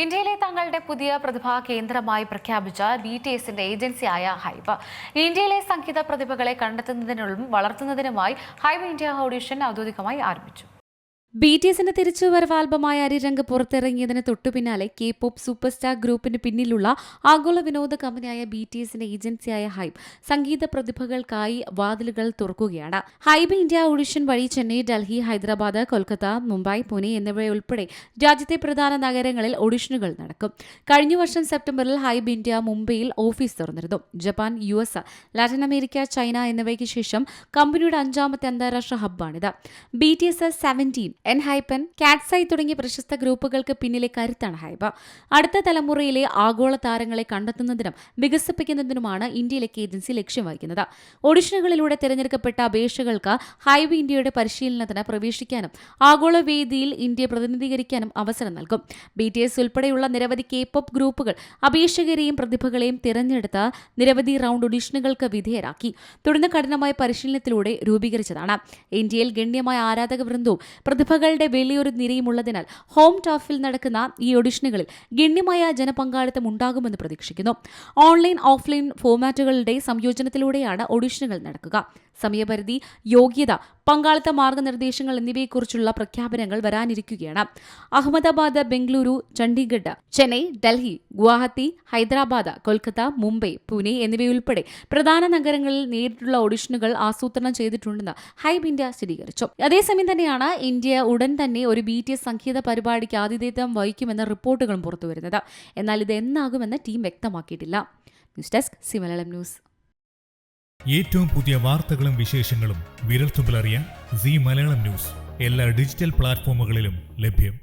ഇന്ത്യയിലെ തങ്ങളുടെ പുതിയ പ്രതിഭാ കേന്ദ്രമായി പ്രഖ്യാപിച്ച BTSന്റെ ഏജൻസിയായ ഹൈബ് ഇന്ത്യയിലെ സംഗീത പ്രതിഭകളെ കണ്ടെത്തുന്നതിനും വളർത്തുന്നതിനുമായി ഹൈബ് ഇന്ത്യ ഓഡിഷൻ ഔദ്യോഗികമായി ആരംഭിച്ചു. BTSന്റെ തിരിച്ചുവരവ് ആൽബമായ അരിരംഗ് പുറത്തിറങ്ങിയതിന് തൊട്ടുപിന്നാലെ K-pop സൂപ്പർ സ്റ്റാർ ഗ്രൂപ്പിന് പിന്നിലുള്ള ആഗോള വിനോദ കമ്പനിയായ BTSന്റെ ഏജൻസിയായ ഹൈബ് സംഗീത പ്രതിഭകൾക്കായി വാതിലുകൾ തുറക്കുകയാണ്. ഹൈബ് ഇന്ത്യ ഓഡിഷൻ വഴി ചെന്നൈ, ഡൽഹി, ഹൈദരാബാദ്, കൊൽക്കത്ത, മുംബൈ, പൂനെ എന്നിവയുൾപ്പെടെ രാജ്യത്തെ പ്രധാന നഗരങ്ങളിൽ ഓഡിഷനുകൾ നടക്കും. കഴിഞ്ഞ വർഷം സെപ്റ്റംബറിൽ ഹൈബ് ഇന്ത്യ മുംബൈയിൽ ഓഫീസ് തുറന്നിരുന്നു. Japan, US, Latin America, China എന്നിവയ്ക്ക് ശേഷം കമ്പനിയുടെ 5ാമത്തെ അന്താരാഷ്ട്ര ഹബ്ബാണിത്. BTS 17, എൻഹൈപ്പൻ, കാറ്റ്സൈ തുടങ്ങിയ പ്രശസ്ത ഗ്രൂപ്പുകൾക്ക് പിന്നിലെ കരുത്താണ് ഹൈബ്. അടുത്ത തലമുറയിലെ ആഗോള താരങ്ങളെ കണ്ടെത്തുന്നതിനും വികസിപ്പിക്കുന്നതിനുമാണ് ഇന്ത്യയിലേക്ക് ഏജൻസി ലക്ഷ്യം വഹിക്കുന്നത്. ഓഡിഷനുകളിലൂടെ തിരഞ്ഞെടുക്കപ്പെട്ട അപേക്ഷകൾക്ക് ഹൈബ് ഇന്ത്യയുടെ പരിശീലനത്തിന് പ്രവേശിക്കാനും ആഗോള വേദിയിൽ ഇന്ത്യയെ പ്രതിനിധീകരിക്കാനും അവസരം നൽകും. BTS ഉൾപ്പെടെയുള്ള നിരവധി K-pop ഗ്രൂപ്പുകൾ അപേക്ഷകരെയും പ്രതിഭകളെയും തിരഞ്ഞെടുത്ത് നിരവധി റൗണ്ട് ഓഡിഷനുകൾക്ക് വിധേയരാക്കി. തുടർന്ന് കഠിനമായ പരിശീലനത്തിലൂടെ രൂപീകരിച്ചതാണ്. ഇന്ത്യയിൽ ഗണ്യമായ ആരാധക വൃന്ദവും പ്രതിഭകളുടെ വലിയൊരു നിരയുമുള്ളതിനാൽ ഹോം ടർഫിൽ നടക്കുന്ന ഈ ഓഡിഷനുകളിൽ ഗണ്യമായ ജനപങ്കാളിത്തം ഉണ്ടാകുമെന്ന് പ്രതീക്ഷിക്കുന്നു. ഓൺലൈൻ, ഓഫ്ലൈൻ ഫോർമാറ്റുകളുടെ സംയോജനത്തിലൂടെയാണ് ഓഡിഷനുകൾ നടക്കുക. സമയപരിധി, യോഗ്യത, പങ്കാളിത്ത മാർഗനിർദ്ദേശങ്ങൾ എന്നിവയെക്കുറിച്ചുള്ള പ്രഖ്യാപനങ്ങൾ വരാനിരിക്കുകയാണ്. അഹമ്മദാബാദ്, ബംഗളൂരു, ചണ്ഡീഗഡ്, ചെന്നൈ, ഡൽഹി, ഗുവാഹത്തി, ഹൈദരാബാദ്, കൊൽക്കത്ത, മുംബൈ, പൂനെ എന്നിവയുൾപ്പെടെ പ്രധാന നഗരങ്ങളിൽ നേരിട്ടുള്ള ഓഡിഷനുകൾ ആസൂത്രണം ചെയ്തിട്ടുണ്ടെന്ന് ഹൈബ് ഇന്ത്യ സ്ഥിരീകരിച്ചു. അതേസമയം തന്നെയാണ് ഇന്ത്യ ഉടൻ തന്നെ ഒരു BTS സംഗീത പരിപാടിക്ക് ആതിഥേയത്വം വഹിക്കുമെന്ന റിപ്പോർട്ടുകളും പുറത്തുവരുന്നത്. എന്നാൽ ഇത് എന്നാകുമെന്ന് ടീം വ്യക്തമാക്കിയിട്ടില്ല. News desk Malayalam news. ഏറ്റവും പുതിയ വാർത്തകളും വിശേഷങ്ങളും വിരൽത്തുമ്പിലറിയാൻ മലയാളം ന്യൂസ് എല്ലാ ഡിജിറ്റൽ പ്ലാറ്റ്ഫോമുകളിലും ലഭ്യം.